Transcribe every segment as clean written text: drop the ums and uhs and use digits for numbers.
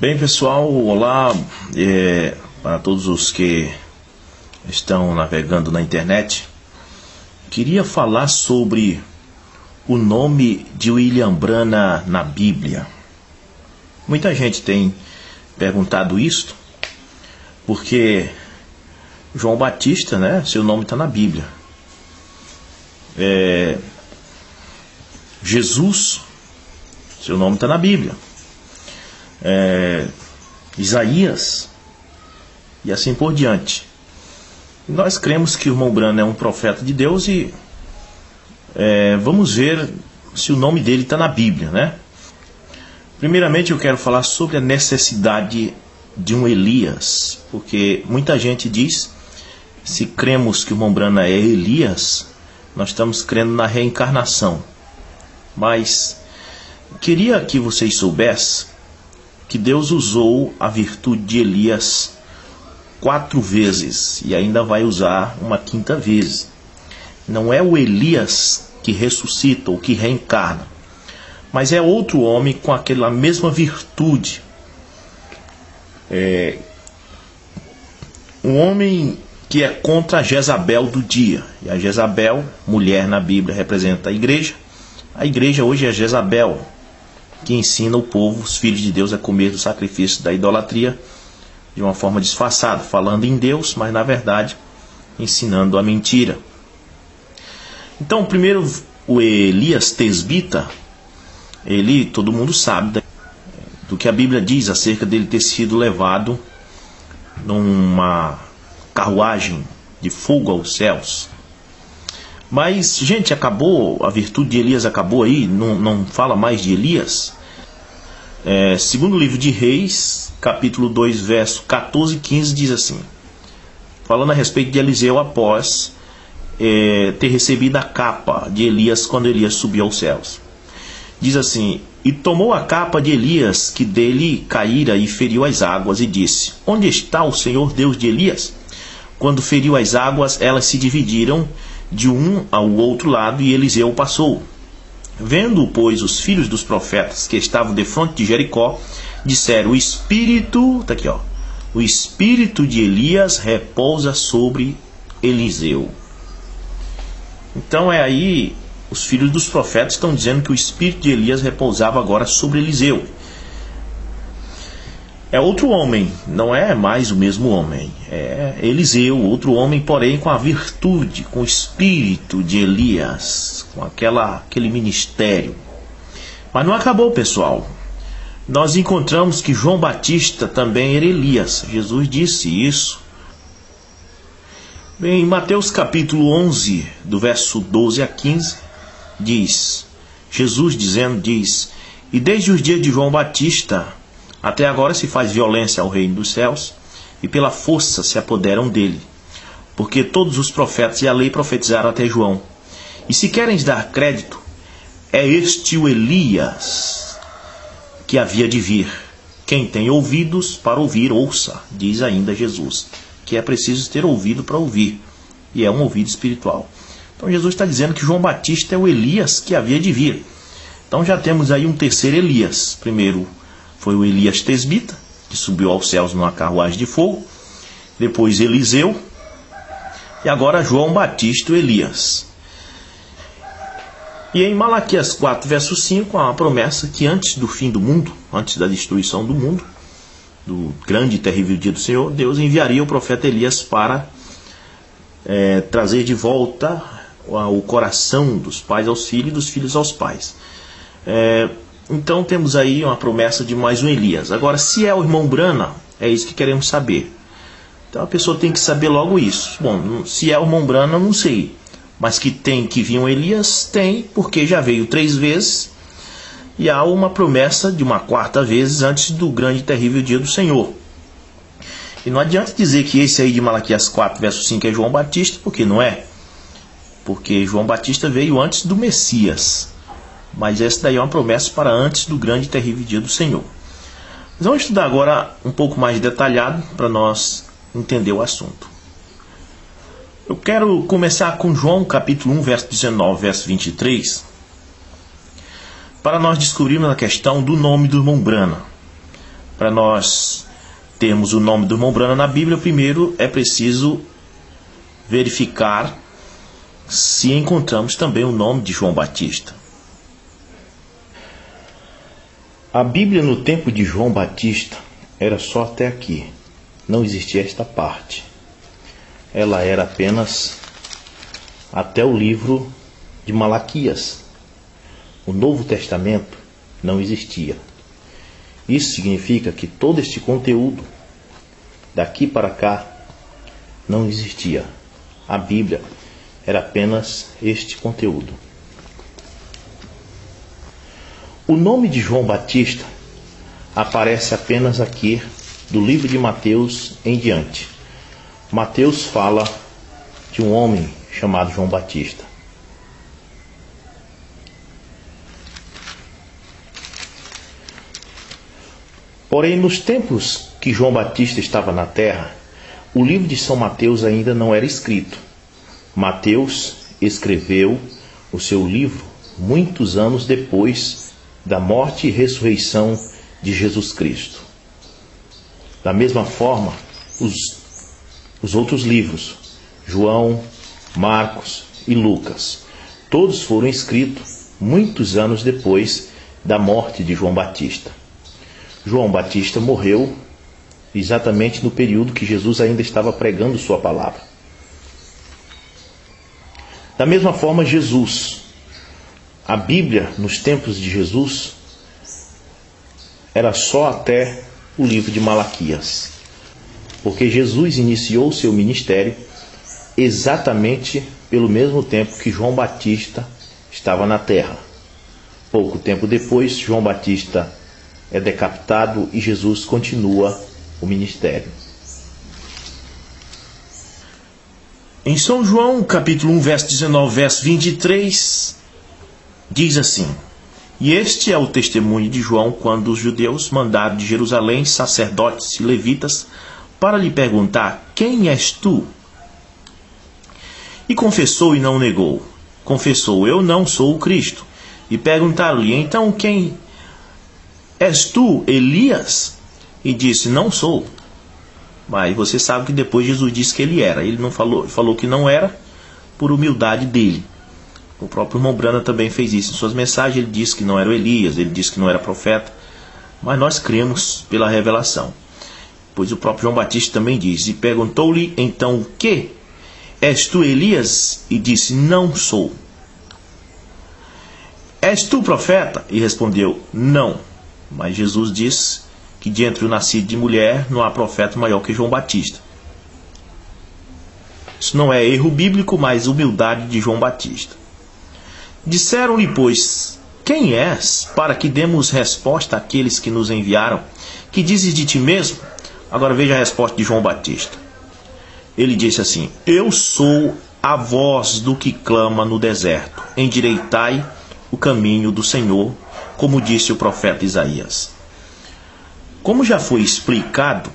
Bem, pessoal, olá para todos os que estão navegando na internet. Queria falar sobre o nome de William Branham na Bíblia. Muita gente tem perguntado isso, porque João Batista, seu nome está na Bíblia. Jesus, seu nome está na Bíblia. Isaías e assim por diante. Nós cremos que o irmão Branham é um profeta de Deus e vamos ver se o nome dele está na Bíblia, Primeiramente eu quero falar sobre a necessidade de um Elias, porque muita gente diz, se cremos que o irmão Branham é Elias, nós estamos crendo na reencarnação. Mas queria que vocês soubessem que Deus usou a virtude de Elias 4 vezes e ainda vai usar uma 5ª vez. Não é o Elias que ressuscita ou que reencarna, mas é outro homem com aquela mesma virtude. Um homem que é contra a Jezabel do dia. E a Jezabel, mulher na Bíblia, representa a igreja. A igreja hoje é Jezabel, que ensina o povo, os filhos de Deus, a comer do sacrifício da idolatria de uma forma disfarçada, falando em Deus, mas na verdade ensinando a mentira. Então, primeiro, o Elias Tesbita, todo mundo sabe do que a Bíblia diz acerca dele ter sido levado numa carruagem de fogo aos céus. Mas, gente, acabou, a virtude de Elias acabou aí, não fala mais de Elias. Segundo o livro de Reis, capítulo 2, verso 14 e 15, diz assim, falando a respeito de Eliseu após ter recebido a capa de Elias quando Elias subiu aos céus. Diz assim: e tomou a capa de Elias que dele caíra e feriu as águas, e disse: onde está o Senhor Deus de Elias? Quando feriu as águas, elas se dividiram de um ao outro lado, e Eliseu passou. Vendo, pois, os filhos dos profetas que estavam defronte de Jericó, disseram: o espírito de Elias repousa sobre Eliseu. Então aí os filhos dos profetas estão dizendo que o espírito de Elias repousava agora sobre Eliseu. É outro homem, não é mais o mesmo homem. É Eliseu, outro homem, porém com a virtude, com o espírito de Elias, com aquele ministério. Mas não acabou, pessoal. Nós encontramos que João Batista também era Elias. Jesus disse isso. Bem, em Mateus capítulo 11, do verso 12 a 15, Jesus diz: e desde os dias de João Batista até agora se faz violência ao reino dos céus, e pela força se apoderam dele. Porque todos os profetas e a lei profetizaram até João. E se querem dar crédito, é este o Elias que havia de vir. Quem tem ouvidos para ouvir, ouça, diz ainda Jesus. Que é preciso ter ouvido para ouvir, e é um ouvido espiritual. Então Jesus está dizendo que João Batista é o Elias que havia de vir. Então já temos aí um terceiro Elias. Primeiro foi o Elias Tesbita, que subiu aos céus numa carruagem de fogo. Depois Eliseu. E agora João Batista, o Elias. E em Malaquias 4, verso 5, há uma promessa que antes do fim do mundo, antes da destruição do mundo, do grande e terrível dia do Senhor, Deus enviaria o profeta Elias para trazer de volta o coração dos pais aos filhos e dos filhos aos pais. Então temos aí uma promessa de mais um Elias. Agora, se é o irmão Branham, é isso que queremos saber. Então a pessoa tem que saber logo isso. Bom, se é o irmão Branham, não sei. Mas que tem que vir um Elias, tem, porque já veio 3 vezes. E há uma promessa de uma 4ª vez antes do grande e terrível dia do Senhor. E não adianta dizer que esse aí de Malaquias 4, verso 5 é João Batista, porque não é. Porque João Batista veio antes do Messias. Mas essa daí é uma promessa para antes do grande e terrível dia do Senhor. Mas vamos estudar agora um pouco mais detalhado para nós entender o assunto. Eu quero começar com João capítulo 1, verso 19, verso 23, para nós descobrirmos a questão do nome do irmão Branham. Para nós termos o nome do irmão Branham na Bíblia, primeiro é preciso verificar se encontramos também o nome de João Batista. A Bíblia no tempo de João Batista era só até aqui. Não existia esta parte. Ela era apenas até o livro de Malaquias. O Novo Testamento não existia. Isso significa que todo este conteúdo, daqui para cá, não existia. A Bíblia era apenas este conteúdo. O nome de João Batista aparece apenas aqui, do livro de Mateus em diante. Mateus fala de um homem chamado João Batista. Porém, nos tempos que João Batista estava na terra, o livro de São Mateus ainda não era escrito. Mateus escreveu o seu livro muitos anos depois da morte e ressurreição de Jesus Cristo. Da mesma forma, os outros livros, João, Marcos e Lucas, todos foram escritos muitos anos depois da morte de João Batista. João Batista morreu exatamente no período que Jesus ainda estava pregando sua palavra. Da mesma forma, Jesus, a Bíblia nos tempos de Jesus era só até o livro de Malaquias, porque Jesus iniciou seu ministério exatamente pelo mesmo tempo que João Batista estava na terra. Pouco tempo depois, João Batista é decapitado e Jesus continua o ministério. Em São João, capítulo 1, verso 19, verso 23, diz assim: E este é o testemunho de João quando os judeus mandaram de Jerusalém sacerdotes e levitas para lhe perguntar: Quem és tu? E confessou e não negou. Confessou: Eu não sou o Cristo. E perguntaram-lhe: Então quem és tu, Elias? E disse: Não sou. Mas você sabe que depois Jesus disse que ele era. Ele não falou que não era por humildade dele. O próprio irmão Branham também fez isso. Em suas mensagens ele disse que não era o Elias, ele disse que não era profeta. Mas nós cremos pela revelação. Pois o próprio João Batista também diz: E perguntou-lhe então o quê? És tu Elias? E disse: Não sou. És tu profeta? E respondeu: Não. Mas Jesus disse que de entre o nascido de mulher não há profeta maior que João Batista. Isso não é erro bíblico, mas humildade de João Batista. Disseram-lhe, pois: Quem és, para que demos resposta àqueles que nos enviaram? Que dizes de ti mesmo? Agora veja a resposta de João Batista. Ele disse assim: Eu sou a voz do que clama no deserto. Endireitai o caminho do Senhor, como disse o profeta Isaías. Como já foi explicado,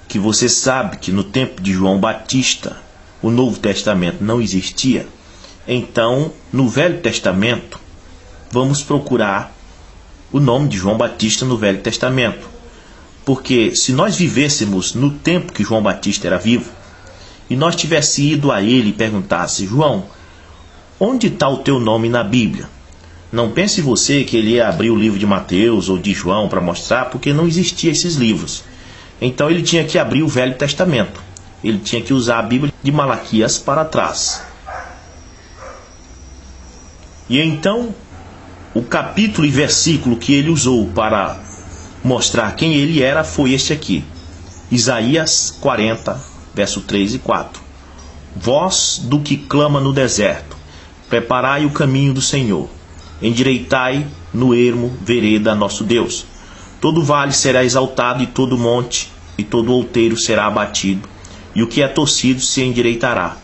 que você sabe que no tempo de João Batista o Novo Testamento não existia, então no Velho Testamento vamos procurar o nome de João Batista no Velho Testamento. Porque se nós vivêssemos no tempo que João Batista era vivo, e nós tivéssemos ido a ele e perguntasse: João, onde está o teu nome na Bíblia? Não pense você que ele ia abrir o livro de Mateus ou de João para mostrar, porque não existiam esses livros. Então ele tinha que abrir o Velho Testamento. Ele tinha que usar a Bíblia de Malaquias para trás. E então, o capítulo e versículo que ele usou para mostrar quem ele era foi este aqui. Isaías 40, verso 3 e 4. Voz do que clama no deserto, preparai o caminho do Senhor. Endireitai no ermo vereda nosso Deus. Todo vale será exaltado, e todo monte e todo outeiro será abatido, e o que é torcido se endireitará,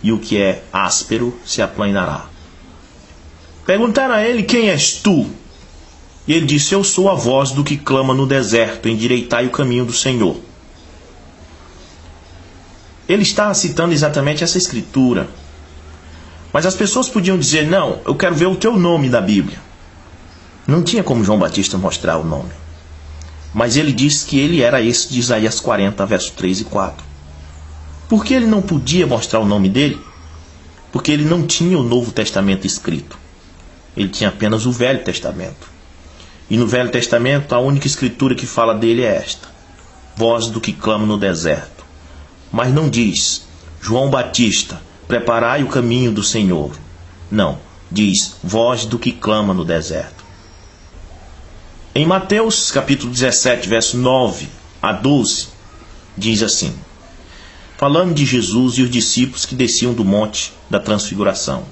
e o que é áspero se aplanará. Perguntaram a ele: Quem és tu? E ele disse: Eu sou a voz do que clama no deserto, endireitai o caminho do Senhor. Ele está citando exatamente essa escritura. Mas as pessoas podiam dizer: Não, eu quero ver o teu nome na Bíblia. Não tinha como João Batista mostrar o nome. Mas ele diz que ele era esse de Isaías 40, verso 3 e 4. Por que ele não podia mostrar o nome dele? Porque ele não tinha o Novo Testamento escrito. Ele tinha apenas o Velho Testamento. E no Velho Testamento, a única escritura que fala dele é esta: voz do que clama no deserto. Mas não diz: João Batista, preparai o caminho do Senhor. Não, diz: voz do que clama no deserto. Em Mateus capítulo 17, verso 9 a 12, diz assim, falando de Jesus e os discípulos que desciam do monte da transfiguração.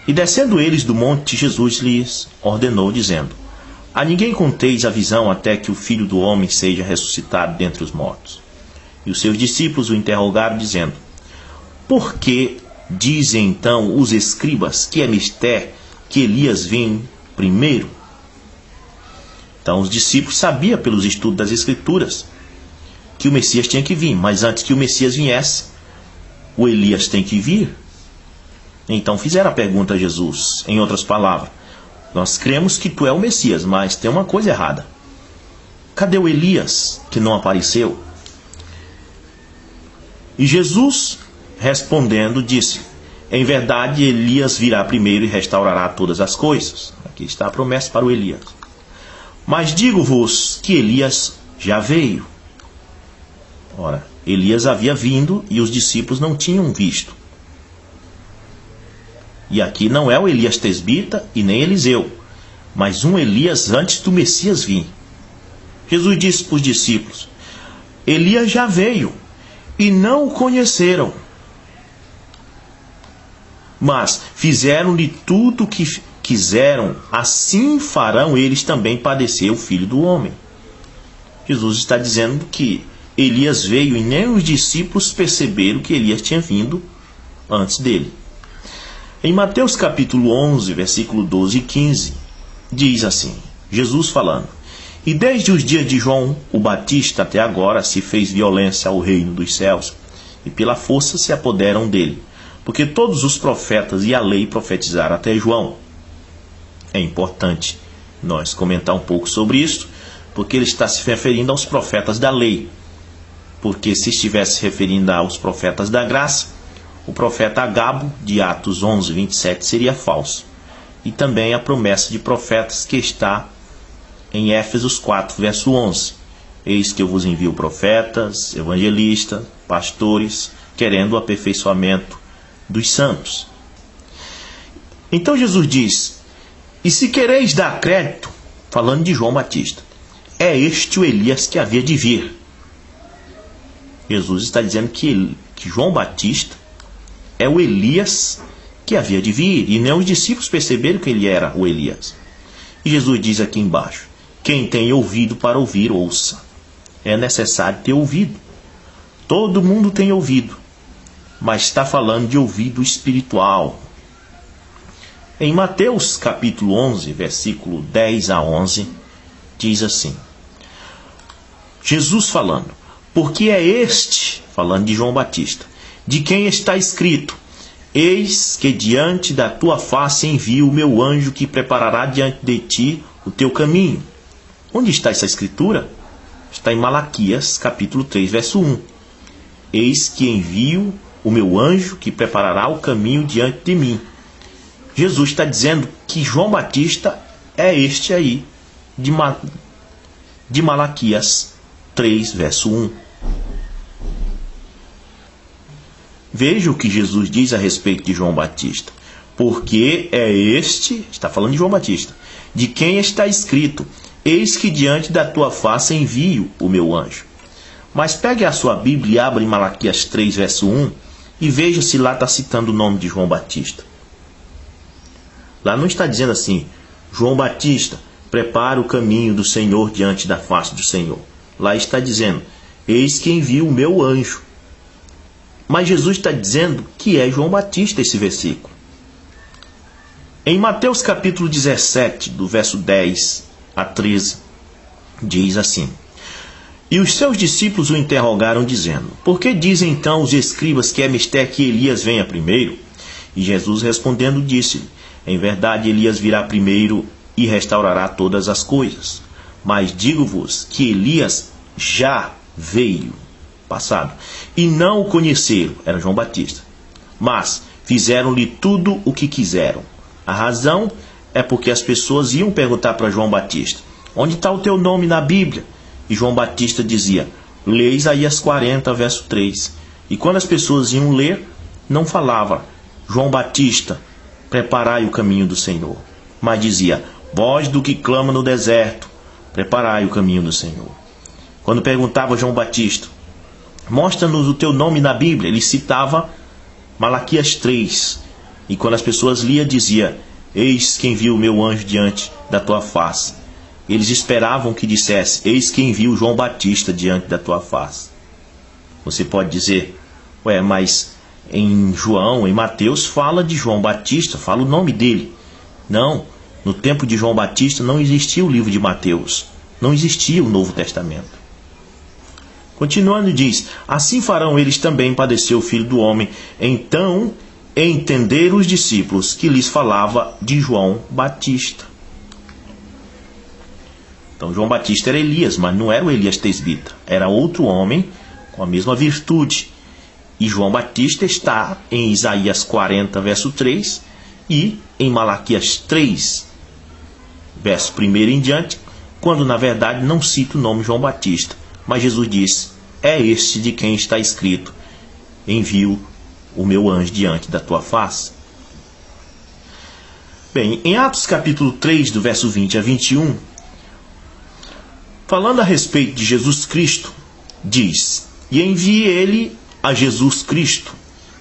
E descendo eles do monte, Jesus lhes ordenou, dizendo: a ninguém conteis a visão até que o Filho do Homem seja ressuscitado dentre os mortos. E os seus discípulos o interrogaram, dizendo: por que dizem então os escribas que é mister que Elias vem primeiro? Então os discípulos sabiam pelos estudos das Escrituras que o Messias tinha que vir, mas antes que o Messias viesse, o Elias tem que vir. Então fizeram a pergunta a Jesus, em outras palavras: nós cremos que tu é o Messias, mas tem uma coisa errada. Cadê o Elias que não apareceu? E Jesus, respondendo, disse: em verdade, Elias virá primeiro e restaurará todas as coisas. Aqui está a promessa para o Elias. Mas digo-vos que Elias já veio. Ora, Elias havia vindo e os discípulos não tinham visto. E aqui não é o Elias tesbita e nem Eliseu, mas um Elias antes do Messias vir. Jesus disse para os discípulos: Elias já veio e não o conheceram, mas fizeram-lhe tudo o que quiseram, assim farão eles também padecer o Filho do Homem. Jesus está dizendo que Elias veio e nem os discípulos perceberam que Elias tinha vindo antes dele. Em Mateus capítulo 11, versículo 12 e 15, diz assim, Jesus falando: e desde os dias de João o Batista até agora se fez violência ao reino dos céus, e pela força se apoderam dele, porque todos os profetas e a lei profetizaram até João. É importante nós comentar um pouco sobre isso, porque ele está se referindo aos profetas da lei. Porque se estivesse se referindo aos profetas da graça, o profeta Agabo, de Atos 11, 27, seria falso. E também a promessa de profetas que está em Éfesos 4, verso 11. Eis que eu vos envio profetas, evangelistas, pastores, querendo o aperfeiçoamento dos santos. Então Jesus diz: e se quereis dar crédito, falando de João Batista, é este o Elias que havia de vir. Jesus está dizendo que João Batista é o Elias que havia de vir, e nem os discípulos perceberam que ele era o Elias. E Jesus diz aqui embaixo: quem tem ouvido para ouvir, ouça. É necessário ter ouvido. Todo mundo tem ouvido, mas está falando de ouvido espiritual. Em Mateus capítulo 11, versículo 10 a 11, diz assim, Jesus falando: porque é este, falando de João Batista, de quem está escrito: eis que diante da tua face envio o meu anjo que preparará diante de ti o teu caminho. Onde está essa escritura? Está em Malaquias capítulo 3, verso 1. Eis que envio o meu anjo que preparará o caminho diante de mim. Jesus está dizendo que João Batista é este aí, de Malaquias 3, verso 1. Veja o que Jesus diz a respeito de João Batista. Porque é este, está falando de João Batista, de quem está escrito: eis que diante da tua face envio o meu anjo. Mas pegue a sua Bíblia e abra em Malaquias 3, verso 1, e veja se lá está citando o nome de João Batista. Lá não está dizendo assim: João Batista, prepara o caminho do Senhor diante da face do Senhor. Lá está dizendo: eis que envio o meu anjo. Mas Jesus está dizendo que é João Batista esse versículo. Em Mateus capítulo 17, do verso 10 a 13, diz assim: e os seus discípulos o interrogaram, dizendo: por que dizem então os escribas que é mister que Elias venha primeiro? E Jesus respondendo disse-lhe: em verdade, Elias virá primeiro e restaurará todas as coisas. Mas digo-vos que Elias já veio, passado, e não o conheceram, era João Batista, mas fizeram-lhe tudo o que quiseram. A razão é porque as pessoas iam perguntar para João Batista: onde está o teu nome na Bíblia? E João Batista dizia: lê Isaías 40, verso 3. E quando as pessoas iam ler, não falava: João Batista, preparai o caminho do Senhor, mas dizia: voz do que clama no deserto, preparai o caminho do Senhor. Quando perguntava João Batista: mostra-nos o teu nome na Bíblia, ele citava Malaquias 3. E quando as pessoas liam, dizia: eis quem viu o meu anjo diante da tua face. Eles esperavam que dissesse: eis quem viu João Batista diante da tua face. Você pode dizer: mas em João, em Mateus, fala de João Batista, fala o nome dele. Não, no tempo de João Batista não existia o livro de Mateus, não existia o Novo Testamento. Continuando, diz: assim farão eles também padecer o Filho do Homem. Então entenderam os discípulos que lhes falava de João Batista. Então João Batista era Elias, mas não era o Elias Tesbita, era outro homem com a mesma virtude. E João Batista está em Isaías 40, verso 3, e em Malaquias 3, verso 1 em diante, quando na verdade não cita o nome João Batista, mas Jesus diz: é este de quem está escrito: envio o meu anjo diante da tua face. Bem, em Atos capítulo 3, do verso 20 a 21, falando a respeito de Jesus Cristo, diz: e envie ele a Jesus Cristo,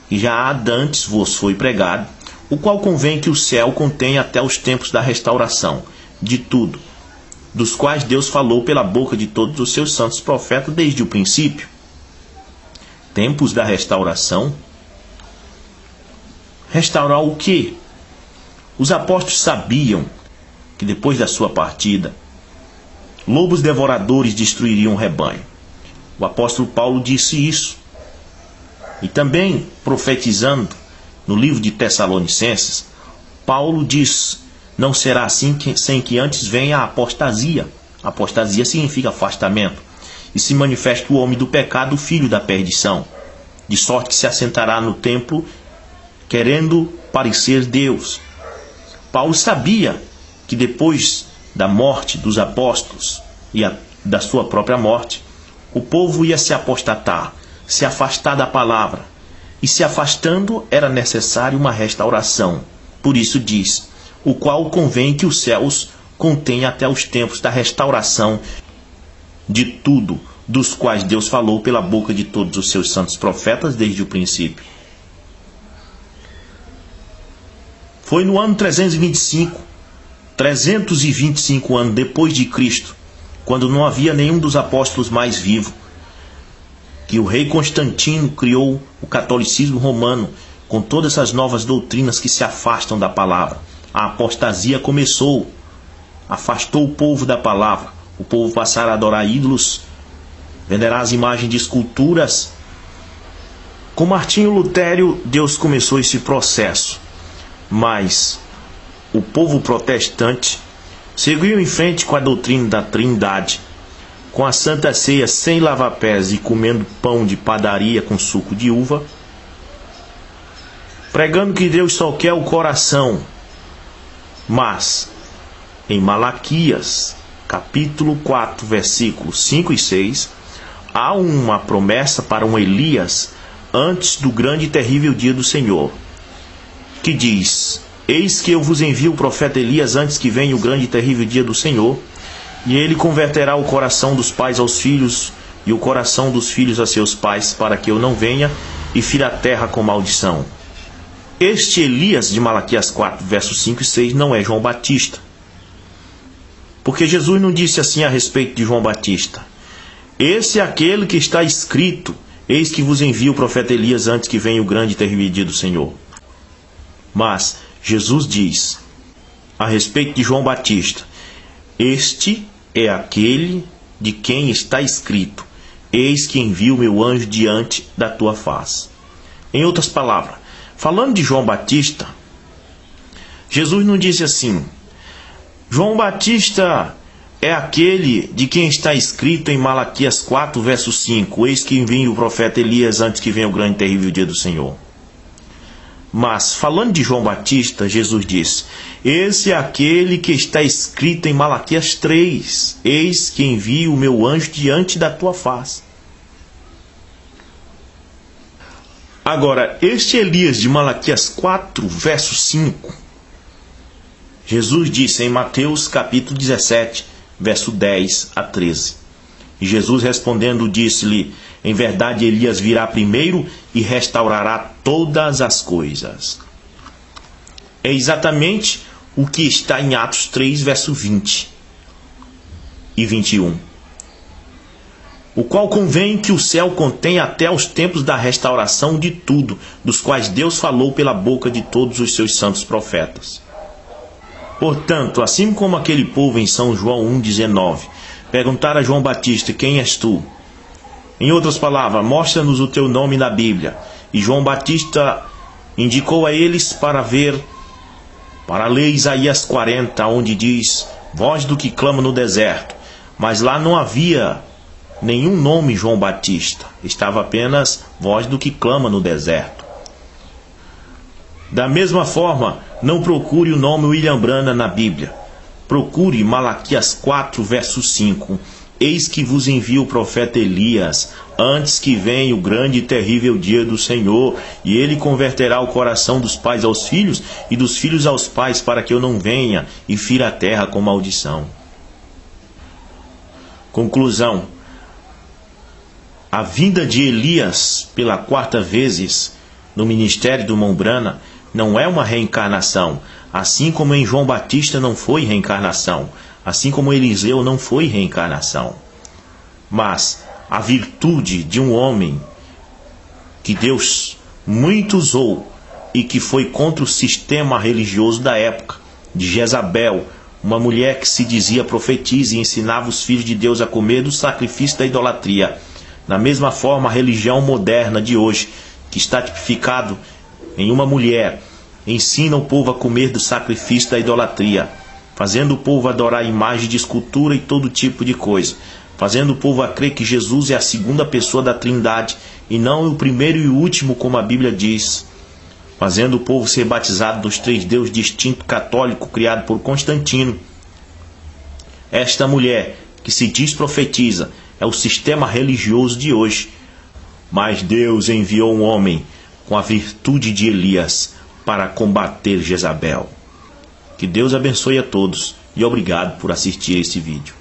que já há dantes vos foi pregado, o qual convém que o céu contenha até os tempos da restauração de tudo, dos quais Deus falou pela boca de todos os seus santos profetas desde o princípio. Tempos da restauração? Restaurar o quê? Os apóstolos sabiam que depois da sua partida, lobos devoradores destruiriam o rebanho. O apóstolo Paulo disse isso. E também, profetizando no livro de Tessalonicenses, Paulo diz: não será assim sem que antes venha a apostasia. Apostasia significa afastamento. E se manifesta o homem do pecado, o filho da perdição, de sorte que se assentará no templo querendo parecer Deus. Paulo sabia que depois da morte dos apóstolos e da sua própria morte, o povo ia se apostatar, se afastar da palavra. E se afastando, era necessário uma restauração. Por isso diz: o qual convém que os céus contenha até os tempos da restauração de tudo, dos quais Deus falou pela boca de todos os seus santos profetas desde o princípio. Foi no ano 325 anos depois de Cristo, quando não havia nenhum dos apóstolos mais vivo, que o rei Constantino criou o catolicismo romano, com todas essas novas doutrinas que se afastam da palavra. A apostasia começou, afastou o povo da palavra. O povo passaram a adorar ídolos, venerar as imagens de esculturas. Com Martinho Lutero, Deus começou esse processo, mas o povo protestante seguiu em frente com a doutrina da Trindade, com a Santa Ceia sem lavar pés e comendo pão de padaria com suco de uva, pregando que Deus só quer o coração. Mas em Malaquias capítulo 4, versículos 5 e 6, há uma promessa para um Elias antes do grande e terrível dia do Senhor, que diz: eis que eu vos envio o profeta Elias antes que venha o grande e terrível dia do Senhor, e ele converterá o coração dos pais aos filhos e o coração dos filhos a seus pais, para que eu não venha e fira a terra com maldição. Este Elias de Malaquias 4, versos 5 e 6 não é João Batista, porque Jesus não disse assim a respeito de João Batista: esse é aquele que está escrito: eis que vos envio o profeta Elias antes que venha o grande e terrível dia do Senhor. Mas Jesus diz a respeito de João Batista: este é aquele de quem está escrito: eis que envio meu anjo diante da tua face. Em outras palavras, falando de João Batista, Jesus não disse assim: João Batista é aquele de quem está escrito em Malaquias 4, verso 5: Eis que envio o profeta Elias antes que venha o grande e terrível dia do Senhor. Mas, falando de João Batista, Jesus diz: esse é aquele que está escrito em Malaquias 3: Eis que envio o meu anjo diante da tua face. Agora, este Elias de Malaquias 4, verso 5, Jesus disse em Mateus capítulo 17, verso 10 a 13. E Jesus respondendo disse-lhe: em verdade Elias virá primeiro e restaurará todas as coisas. É exatamente o que está em Atos 3, verso 20 e 21. O qual convém que o céu contém até os tempos da restauração de tudo, dos quais Deus falou pela boca de todos os seus santos profetas. Portanto, assim como aquele povo em São João 1,19, perguntaram a João Batista: quem és tu? Em outras palavras, mostra-nos o teu nome na Bíblia. E João Batista indicou a eles para ler Isaías 40, onde diz: voz do que clama no deserto. Mas lá não havia nenhum nome João Batista, estava apenas voz do que clama no deserto. Da mesma forma, não procure o nome William Branham na Bíblia. Procure Malaquias 4, verso 5. Eis que vos envio o profeta Elias, antes que venha o grande e terrível dia do Senhor, e ele converterá o coração dos pais aos filhos, e dos filhos aos pais, para que eu não venha e fira a terra com maldição. Conclusão: a vinda de Elias pela quarta vez no ministério do irmão Branham não é uma reencarnação, assim como em João Batista não foi reencarnação, assim como Eliseu não foi reencarnação. Mas a virtude de um homem que Deus muito usou e que foi contra o sistema religioso da época, de Jezabel, uma mulher que se dizia profetisa e ensinava os filhos de Deus a comer do sacrifício da idolatria. Da mesma forma, a religião moderna de hoje, que está tipificado em uma mulher, ensina o povo a comer do sacrifício da idolatria, fazendo o povo adorar imagem de escultura e todo tipo de coisa, fazendo o povo a crer que Jesus é a segunda pessoa da Trindade e não o primeiro e o último, como a Bíblia diz, fazendo o povo ser batizado dos três deuses distinto católico criado por Constantino. Esta mulher, que se diz profetiza, é o sistema religioso de hoje. Mas Deus enviou um homem com a virtude de Elias para combater Jezabel. Que Deus abençoe a todos e obrigado por assistir esse vídeo.